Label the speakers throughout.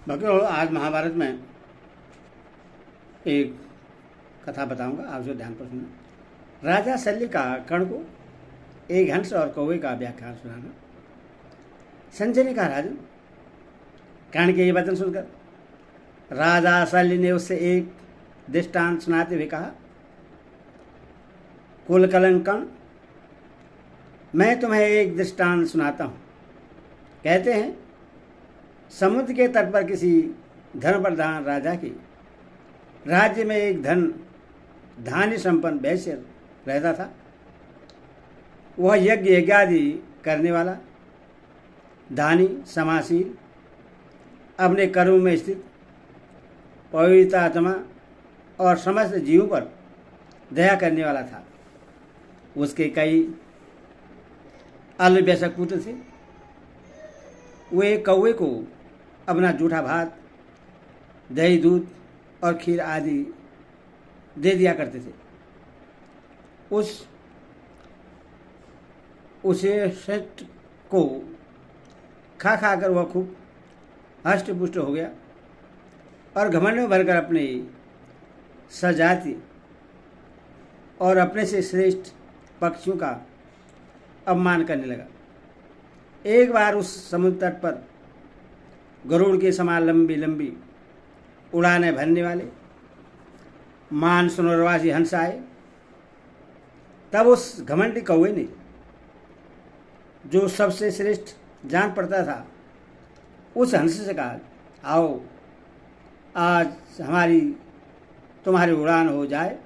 Speaker 1: भक्तों, आज महाभारत में एक कथा बताऊंगा, आप जो ध्यान पर सुनना। राजा शल्य का कर्ण को एक हंस और कौवे का व्याख्यान सुनाना। संजय ने कहा, राजन, कर्ण के ये वचन सुनकर राजा शल्य ने उससे एक दृष्टांत सुनाते हुए कहा, कुलकलन, मैं तुम्हें एक दृष्टांत सुनाता हूँ। कहते हैं, समुद्र के तट पर किसी धन प्रधान राजा के राज्य में एक धान्य संपन्न वैश्य रहता था। वह यज्ञ यज्ञादि करने वाला, दानी, समाशील, अपने कर्म में स्थित, पवित्र आत्मा और समस्त जीवों पर दया करने वाला था। उसके कई अल्पवयस्क पुत्र थे। वे कौवे को अपना जूठा भात, दही, दूध और खीर आदि दे दिया करते थे। उसे श्रेष्ठ को खा खाकर वह खूब हष्ट पुष्ट हो गया और घमंड में भरकर अपने सजाति और अपने से श्रेष्ठ पक्षियों का अपमान करने लगा। एक बार उस समुद्र तट पर गरुड़ के समान लंबी लंबी उड़ानें भरने वाले मानसरोवरवासी हंस आए। तब उस घमंडी कौवे ने, जो सबसे श्रेष्ठ जान पड़ता था, उस हंस से कहा, आओ, आज तुम्हारी उड़ान हो जाए।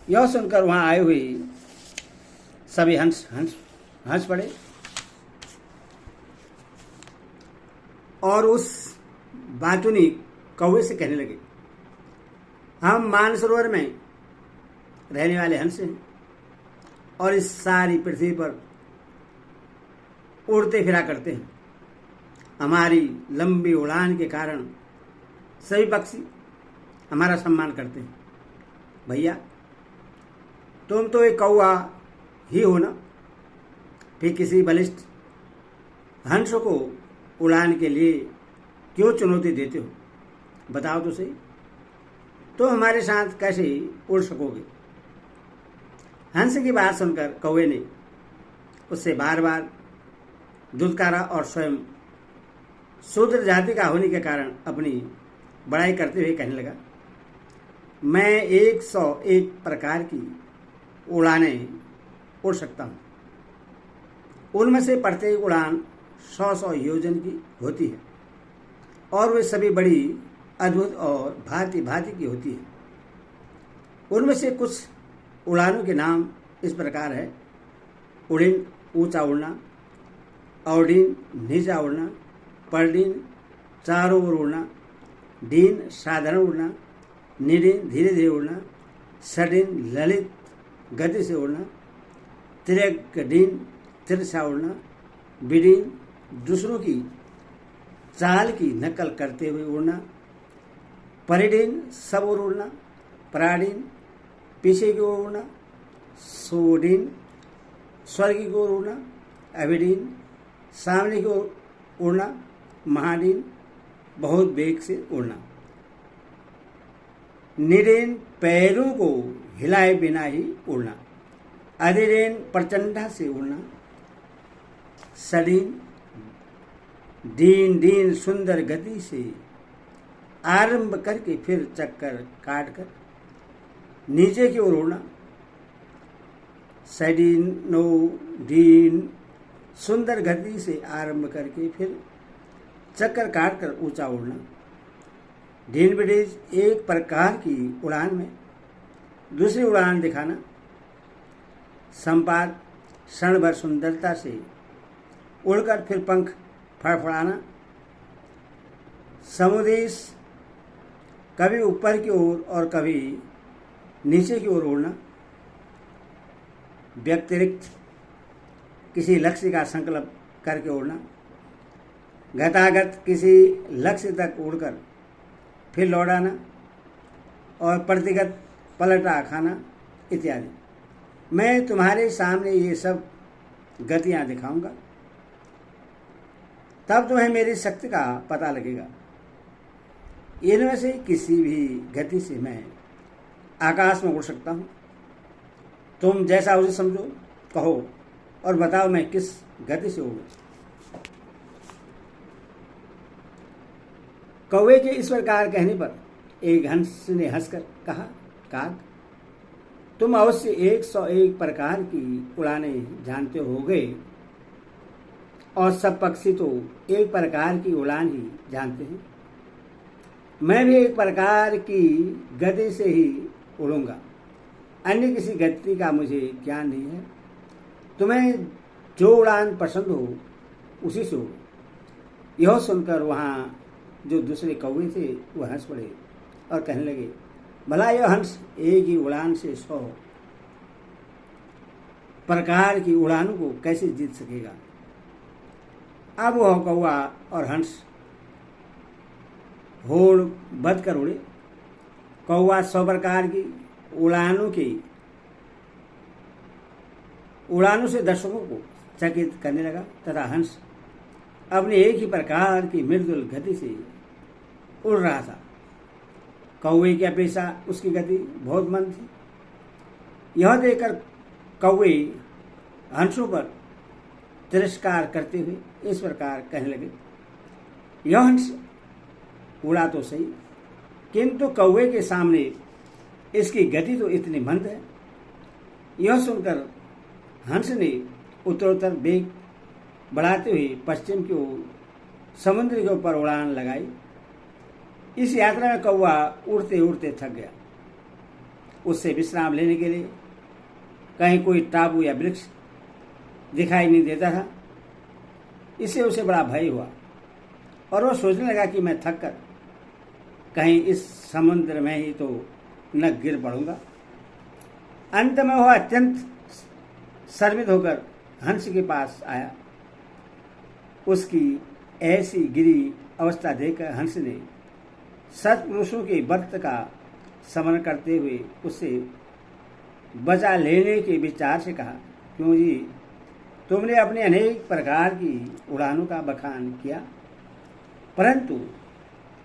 Speaker 1: यह सुनकर वहाँ आए हुए सभी हंस पड़े और उस बातूनी कौवे से कहने लगे, हम मानसरोवर में रहने वाले हंस हैं और इस सारी पृथ्वी पर उड़ते फिरा करते हैं। हमारी लंबी उड़ान के कारण सभी पक्षी हमारा सम्मान करते हैं। भैया, तुम तो एक कौवा ही हो ना, फिर किसी बलिष्ठ हंस को उड़ान के लिए क्यों चुनौती देते हो? बताओ तो सही, तो हमारे साथ कैसे उड़ सकोगे? हंस की बात सुनकर कौवे ने उससे बार बार दुत्कारा और स्वयं शूद्र जाति का होने के कारण अपनी बड़ाई करते हुए कहने लगा, मैं 101 प्रकार की उड़ानें उड़ सकता हूँ। उनमें से प्रत्येक उड़ान 100 योजन की होती है और वे सभी बड़ी अद्भुत और भांति भांति की होती है। उनमें से कुछ उड़ानों के नाम इस प्रकार है: उड़ीन, ऊंचा उड़ना; औडीन, नीचा उड़ना; परडीन, चारों ओर उड़ना; डीन, साधारण उड़ना; निडीन, धीरे धीरे उड़ना; सडीन, ललित गति से उड़ना; त्रिगडीन, तिरछा उड़ना; बिडीन, दूसरों की चाल की नकल करते हुए उड़ना; परिडीन, सब ओर उड़ना; पराडीन, पीछे की ओर उड़ना; सोडीन, स्वर्ग की ओर उड़ना; अभिडीन, सामने की ओर उड़ना; महाडीन, बहुत वेग से उड़ना; निडीन, पैरों को हिलाए बिना ही उड़ना; अधिडीन, प्रचंडता से उड़ना; सडीन, डीन सुंदर गति से आरंभ करके फिर चक्कर काटकर नीचे की ओर उड़ना; सडीनो डीन, सुंदर गति से आरंभ करके फिर चक्कर काटकर ऊंचा उड़ना; डीन बिडीज, एक प्रकार की उड़ान में दूसरी उड़ान दिखाना; संपात, क्षण भर सुंदरता से उड़कर फिर पंख फड़फड़ाना; समुदेश, कभी ऊपर की ओर और कभी नीचे की ओर उड़ना; व्यतिरिक्त किसी लक्ष्य का संकल्प करके उड़ना; गतागत किसी लक्ष्य तक उड़कर फिर लौट आना और प्रतिगत पलटा खाना इत्यादि। मैं तुम्हारे सामने ये सब गतियां दिखाऊंगा, तब तुम्हें मेरी शक्ति का पता लगेगा। इनमें से किसी भी गति से मैं आकाश में उड़ सकता हूँ। तुम जैसा उसे समझो कहो और बताओ मैं किस गति से उड़ूं। कौवे के इस प्रकार कहने पर एक हंस ने हंसकर कहा, काक, तुम अवश्य 101 प्रकार की उड़ानें जानते होगे और सब पक्षी तो एक प्रकार की उड़ान ही जानते हैं। मैं भी एक प्रकार की गति से ही उड़ूंगा, अन्य किसी गति का मुझे ज्ञान नहीं है। तुम्हें जो उड़ान पसंद हो उसी से उड़ो। यह सुनकर वहाँ जो दूसरे कौवे थे वह हंस पड़े और कहने लगे, भला यह हंस एक ही उड़ान से 100 प्रकार की उड़ानों को कैसे जीत सकेगा। अब वह कौवा और हंस होड़ बद कर उड़े। कौवा 100 प्रकार की उड़ानों से दर्शकों को चकित करने लगा तथा हंस अपने एक ही प्रकार की मृदुल गति से उड़ रहा था। कौवे की अपेक्षा उसकी गति बहुत मंद थी। यह देखकर कौवे हंसों पर तिरस्कार करते हुए इस प्रकार कहने लगे, यह हंस उड़ा तो सही, किंतु कौवे के सामने इसकी गति तो इतनी मंद है। यह सुनकर हंस ने उत्तरोत्तर वेग बढ़ाते हुए पश्चिम की ओर समुद्र के ऊपर उड़ान लगाई। इस यात्रा में कौवा उड़ते उड़ते थक गया। उससे विश्राम लेने के लिए कहीं कोई टापू या वृक्ष दिखाई नहीं देता था। इससे उसे बड़ा भय हुआ और वह सोचने लगा कि मैं थक कर कहीं इस समुद्र में ही तो न गिर पड़ूंगा। अंत में वह अत्यंत शर्मित होकर हंस के पास आया। उसकी ऐसी गिरी अवस्था देखकर हंस ने सत्पुरुषों के व्रत का स्मरण करते हुए उससे बचा लेने के विचार से कहा, क्यों जी, तुमने अपने अनेक प्रकार की उड़ानों का बखान किया, परंतु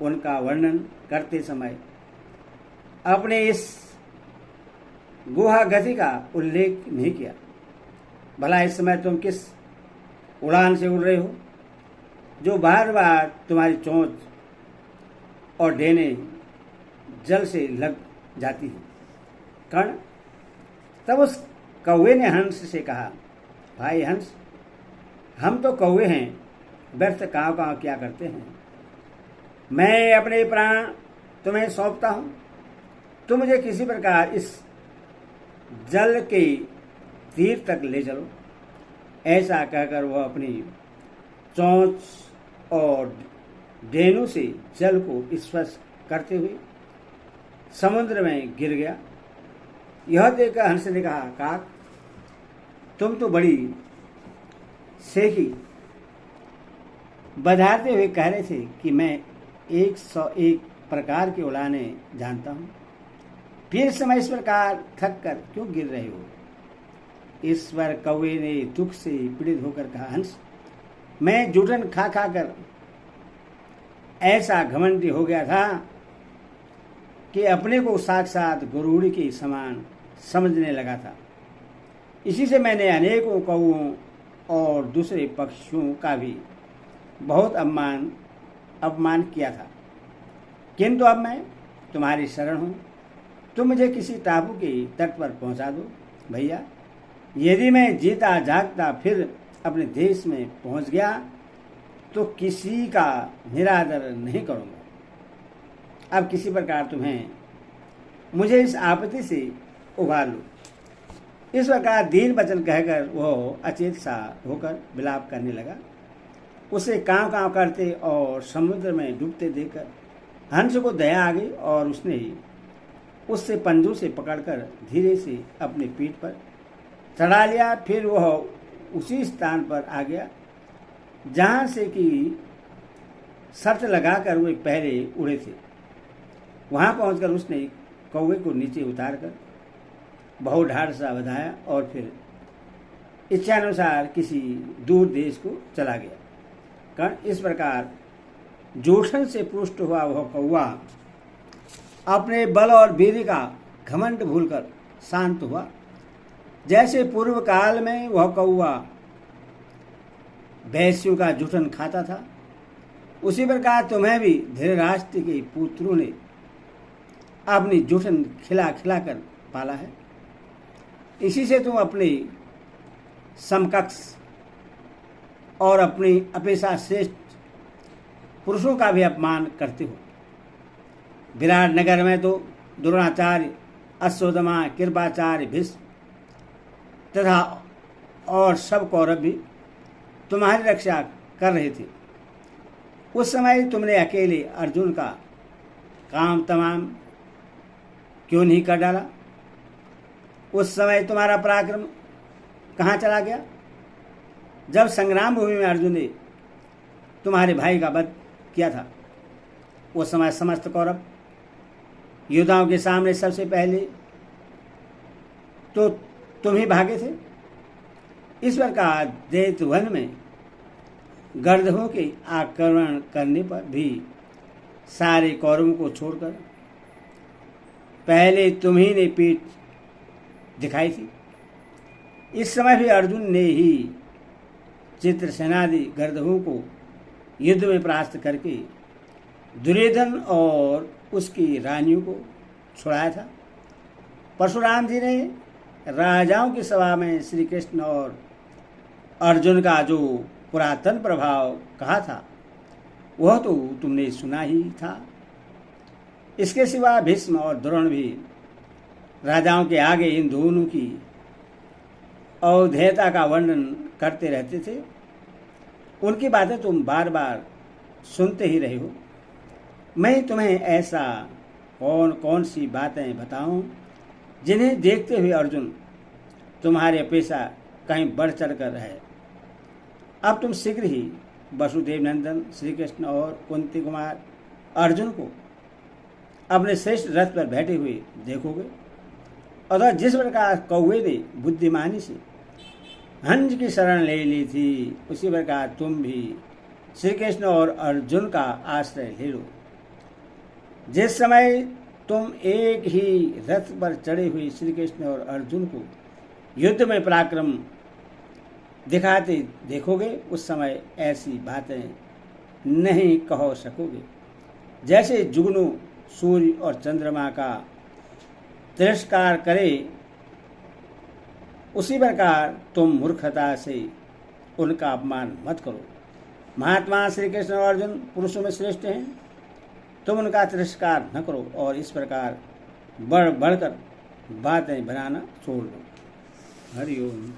Speaker 1: उनका वर्णन करते समय अपने इस गुहा गति का उल्लेख नहीं किया। भला इस समय तुम किस उड़ान से उड़ रहे हो जो बार बार तुम्हारी चोंच और डेने जल से लग जाती है। कर्ण, तब उस कौवे ने हंस से कहा, भाई हंस, हम तो कौवे हैं, व्यर्थ काँव काँव क्या करते हैं। मैं अपने प्राण तुम्हें सौंपता हूँ। तुम मुझे किसी प्रकार इस जल के तीर तक ले चलो। ऐसा कहकर वह अपनी चोंच और डेनू से जल को स्पर्श करते हुए समुद्र में गिर गया। यह देखकर हंस ने कहा, काक, तुम तो बड़ी सेखी बधाते हुए कह रहे थे कि मैं 101 प्रकार की उड़ानें जानता हूँ, फिर समय इस प्रकार थक कर क्यों गिर रहे हो। इस पर कौवे ने दुख से पीड़ित होकर कहा, हंस, मैं जूठन खा खा कर ऐसा घमंडी हो गया था कि अपने को साक्षात गुरुड़ी के समान समझने लगा था। इसी से मैंने अनेकों कौवों और दूसरे पक्षियों का भी बहुत अपमान किया था, किंतु अब मैं तुम्हारी शरण हूँ। तुम मुझे किसी टापू के तट पर पहुँचा दो भैया। यदि मैं जीता जागता फिर अपने देश में पहुँच गया तो किसी का निरादर नहीं करूँगा। अब किसी प्रकार तुम्हें मुझे इस आपत्ति से उबार लो। इस प्रकार दीन वचन कहकर वह अचेत सा होकर विलाप करने लगा। उसे काँव काँव करते और समुद्र में डूबते देखकर हंस को दया आ गई और उसने उससे पंजों से पकड़कर धीरे से अपनी पीठ पर चढ़ा लिया। फिर वह उसी स्थान पर आ गया जहाँ से कि शर्त लगाकर वे पहले उड़े थे। वहाँ पहुंचकर उसने कौवे को नीचे उतारकर बहुत ढाढ़ सा बधाया और फिर इच्छानुसार किसी दूर देश को चला गया। कर्ण इस प्रकार जूठन से पुष्ट हुआ वह कौवा अपने बल और वीर का घमंड भूलकर शांत हुआ। जैसे पूर्व काल में वह कौवा भैंसियों का जूठन खाता था, उसी प्रकार तुम्हें भी धृतराष्ट्र के पुत्रों ने अपनी जूठन खिला खिला कर पाला है। इसी से तुम अपने समकक्ष और अपनी अपेक्षा श्रेष्ठ पुरुषों का भी अपमान करते हो। विराट नगर में तो द्रोणाचार्य, अश्वत्थामा, कृपाचार्य, भीष्म तथा और सब कौरव भी तुम्हारी रक्षा कर रहे थे। उस समय तुमने अकेले अर्जुन का काम तमाम क्यों नहीं कर डाला? उस समय तुम्हारा पराक्रम कहाँ चला गया? जब संग्राम भूमि में अर्जुन ने तुम्हारे भाई का वध किया था, उस समय समस्त कौरव योद्धाओं के सामने सबसे पहले तो तुम ही भागे थे। इस प्रकार दैत्यवन में गर्दभों के आक्रमण करने पर भी सारे कौरवों को छोड़कर पहले तुम्ही ने पीठ दिखाई थी। इस समय भी अर्जुन ने ही चित्रसेनादि गर्दभों को युद्ध में परास्त करके दुर्योधन और उसकी रानियों को छुड़ाया था। परशुराम जी ने राजाओं की सभा में श्री कृष्ण और अर्जुन का जो पुरातन प्रभाव कहा था, वह तो तुमने सुना ही था। इसके सिवा भीष्म और द्रोण भी राजाओं के आगे इन दोनों की अवधेयता का वर्णन करते रहते थे। उनकी बातें तुम बार बार सुनते ही रहे हो। मैं तुम्हें ऐसा कौन कौन सी बातें बताऊं जिन्हें देखते हुए अर्जुन तुम्हारी अपेक्षा कहीं बढ़ चढ़ कर है। अब तुम शीघ्र ही वसुदेव नंदन श्री कृष्ण और कुंती कुमार अर्जुन को अपने श्रेष्ठ रथ पर बैठे हुए देखोगे। और जिस प्रकार कौवे ने बुद्धिमानी से हंस की शरण ले ली थी, उसी प्रकार तुम भी श्री कृष्ण और अर्जुन का आश्रय ले लो। जिस समय तुम एक ही रथ पर चढ़े हुए श्री कृष्ण और अर्जुन को युद्ध में पराक्रम दिखाते देखोगे, उस समय ऐसी बातें नहीं कह सकोगे। जैसे जुगनू सूर्य और चंद्रमा का तिरस्कार करे, उसी प्रकार तुम मूर्खता से उनका अपमान मत करो। महात्मा श्री कृष्ण और अर्जुन पुरुषों में श्रेष्ठ हैं, तुम उनका तिरस्कार न करो और इस प्रकार बढ़ बढ़कर बातें बनाना छोड़ दो। हरि ओम।